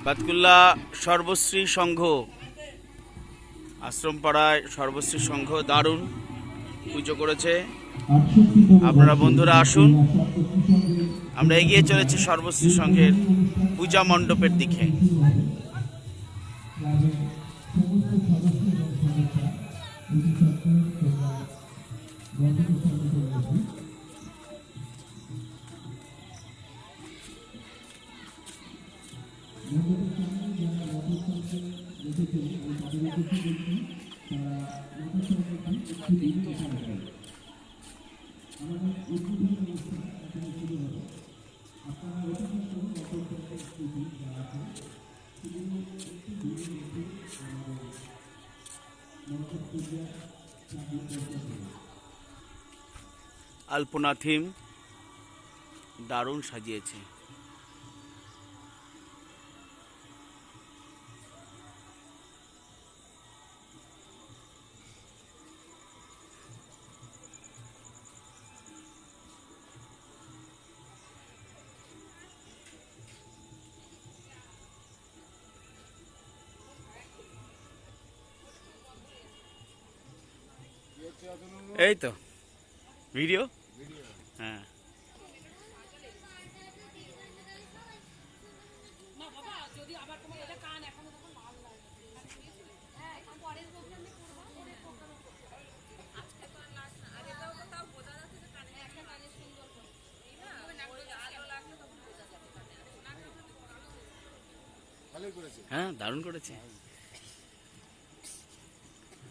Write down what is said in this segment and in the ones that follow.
বাতকুল্লা সর্বশ্রী সংঘ আশ্রমপাড়ায় সর্বশ্রী সংঘ দারুণ পুজো করেছে। আপনারা বন্ধুরা আসুন, আমরা এগিয়ে চলেছি সর্বশ্রী সংঘের পূজা মণ্ডপের দিকে। আলপনা থিম দারুণ সাজিয়েছে। এই তো ভিডিও, হ্যাঁ হ্যাঁ দারুণ করেছে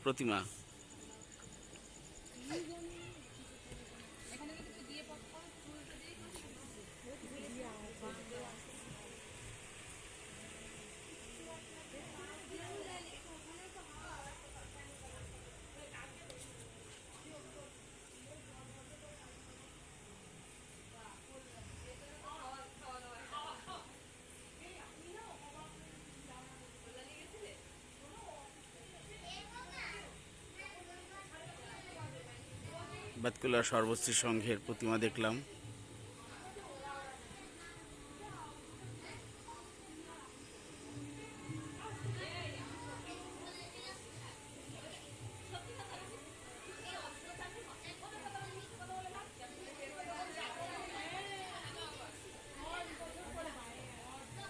প্রতিমা। বাতকুল্লা সর্বশ্রী সংঘের প্রতিমা দেখলাম।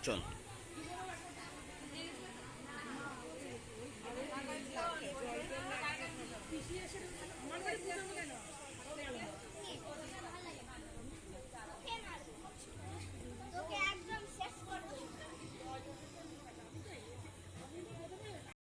চল